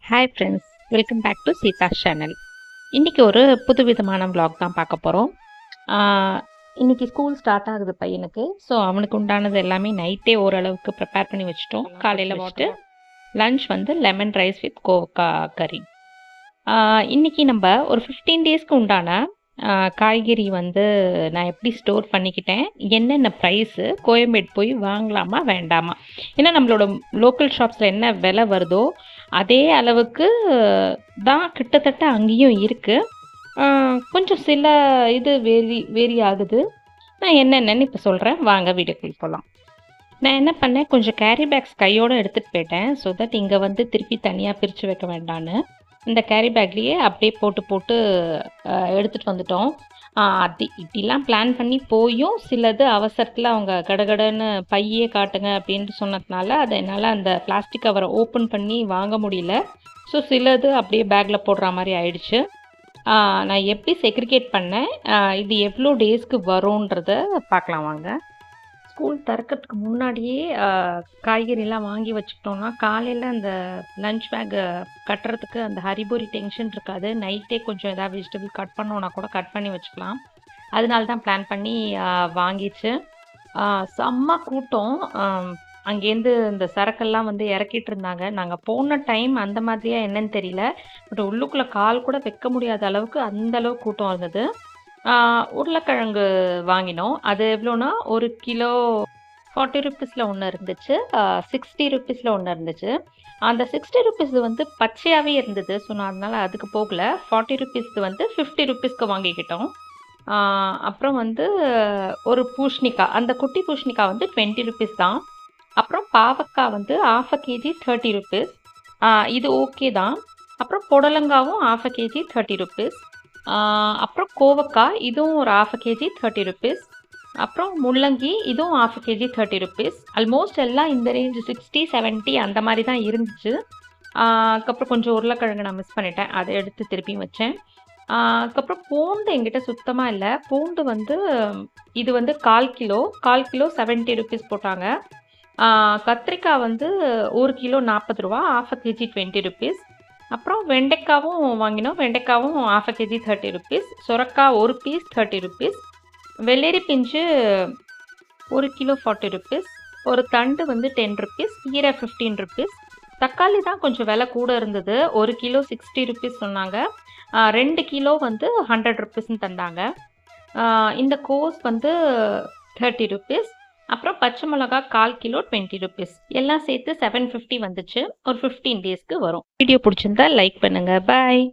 Hi friends, welcome back to Seetha channel. இன்றைக்கி ஒரு புதுவிதமான vlog தான் பார்க்க போகிறோம். இன்றைக்கி ஸ்கூல் ஸ்டார்ட் ஆகுது பையனுக்கு. ஸோ அவனுக்கு உண்டானது எல்லாமே நைட்டே ஓரளவுக்கு ப்ரிப்பேர் பண்ணி வச்சுட்டோம். காலையில் வச்சுட்டு லன்ச் வந்து லெமன் ரைஸ் வித் கோவக்காய் கறி. இன்றைக்கி நம்ம ஒரு 15 டேஸ்க்கு உண்டான காய்கறி வந்து நான் எப்படி ஸ்டோர் பண்ணிக்கிட்டேன், என்னென்ன ப்ரைஸு, கோயம்பேடு போய் வாங்கலாமா வேண்டாமா, ஏன்னா நம்மளோட லோக்கல் ஷாப்ஸில் என்ன விலை வருதோ அதே அளவுக்கு தான் கிட்டத்தட்ட அங்கேயும் இருக்குது. கொஞ்சம் சில இது வேரி ஆகுது. நான் என்னென்னு இப்போ சொல்கிறேன், வாங்க வீடியோக்குள்ள போகலாம். நான் என்ன பண்ணேன், கொஞ்சம் கேரி பேக்ஸ் கையோடு எடுத்துகிட்டு போயிட்டேன். ஸோ தட் இங்கே வந்து திருப்பி தனியாக பிரித்து வைக்க வேண்டான்னு இந்த கேரி பேக்லேயே அப்படியே போட்டு எடுத்துகிட்டு வந்துட்டோம். அது இப்படிலாம் பிளான் பண்ணி போயும் சிலது அவசரத்தில் அவங்க கடகடன்னு பையே காட்டுங்க அப்படின்ட்டு சொன்னதுனால அதை என்னால் அந்த பிளாஸ்டிக் கவரை ஓப்பன் பண்ணி வாங்க முடியல. ஸோ சிலது அப்படியே பேக்கில் போடுற மாதிரி ஆயிடுச்சு. நான் எப்படி செக்ரிகேட் பண்ணேன், இது எவ்வளோ டேஸ்க்கு வரும்ன்றத பார்க்கலாம் வாங்க. ஸ்கூல் திறக்கிறதுக்கு முன்னாடியே காய்கறிலாம் வாங்கி வச்சுக்கிட்டோன்னா காலையில் அந்த லன்ச் பேக்கை கட்டுறதுக்கு அந்த ஹரிபோரி டென்ஷன் இருக்காது. நைட்டே கொஞ்சம் எதாவது வெஜிடபிள் கட் பண்ணோன்னா கூட கட் பண்ணி வச்சுக்கலாம். அதனால தான் பிளான் பண்ணி வாங்கிச்சு. செம்ம கூட்டம். அங்கேருந்து இந்த சரக்கெல்லாம் வந்து இறக்கிட்டு இருந்தாங்க. நாங்கள் போன டைம் அந்த மாதிரியா என்னன்னு தெரியல, பட் உள்ளுக்குள்ளே கால் கூட வைக்க முடியாத அளவுக்கு அந்தளவுக்கு கூட்டம் இருந்தது. உருளைக்கிழங்கு வாங்கினோம். அது எவ்வளோனா, ஒரு கிலோ 40 ருப்பீஸில் ஒன்று இருந்துச்சு, 60 ருப்பீஸில் ஒன்று இருந்துச்சு. அந்த 60 ருப்பீஸ் வந்து பச்சையாகவே இருந்தது. ஸோ நான் அதனால் அதுக்கு போகல. 40 ருப்பீஸ்க்கு வந்து 50 ருப்பீஸ்க்கு வாங்கிக்கிட்டோம். அப்புறம் வந்து ஒரு பூஷ்ணிக்காய், அந்த குட்டி பூஷ்ணிக்காய் வந்து 20 ருப்பீஸ் தான். அப்புறம் பாவக்காய் வந்து 1/2 kg 30 ருப்பீஸ். இது ஓகே தான். அப்புறம் புடலங்காவும் 1/2 kg 30 ருப்பீஸ். அப்புறம் கோவக்காய், இதுவும் ஒரு 1/2 kg 30 ருப்பீஸ். அப்புறம் முள்ளங்கி, இதுவும் 1/2 kg 30 ருப்பீஸ். ஆல்மோஸ்ட் எல்லாம் இந்த ரேஞ்ச் 60, 70 அந்த மாதிரி தான் இருந்துச்சு. அதுக்கப்புறம் கொஞ்சம் உருளைக்கிழங்கு நான் மிஸ் பண்ணிட்டேன், அதை எடுத்து திருப்பியும் வச்சேன். அதுக்கப்புறம் பூண்டு என்கிட்ட சுத்தமாக இல்லை. பூண்டு வந்து இது வந்து 1/4 கிலோ 70 ருப்பீஸ் போட்டாங்க. கத்திரிக்காய் வந்து 1 கிலோ 40 ரூபா, 1/2 kg 20 ருப்பீஸ். அப்புறம் வெண்டைக்காவும் வாங்கினோம். வெண்டைக்காவும் 1/2 kg 30 ருப்பீஸ். சுரக்காய் ஒரு பீஸ் 30 ருப்பீஸ். வெள்ளரி பிஞ்சு 1 கிலோ 40 ருப்பீஸ். ஒரு தண்டு வந்து 10 ருப்பீஸ். கீரை 15 ருப்பீஸ். தக்காளி தான் கொஞ்சம் விலை கூட இருந்தது. 1 கிலோ 60 ருப்பீஸ் சொன்னாங்க. 2 கிலோ வந்து 100 ருப்பீஸ்ன்னு தந்தாங்க. இந்த கோஸ் வந்து 30 ருப்பீஸ். அப்புறம் பச்சை மிளகா 1/4 கிலோ 20 ருப்பீஸ். எல்லாம் சேர்த்து 750 வந்துச்சு. ஒரு 15 டேஸ்க்கு வரும். வீடியோ பிடிச்சிருந்தா லைக் பண்ணுங்கள். பாய்.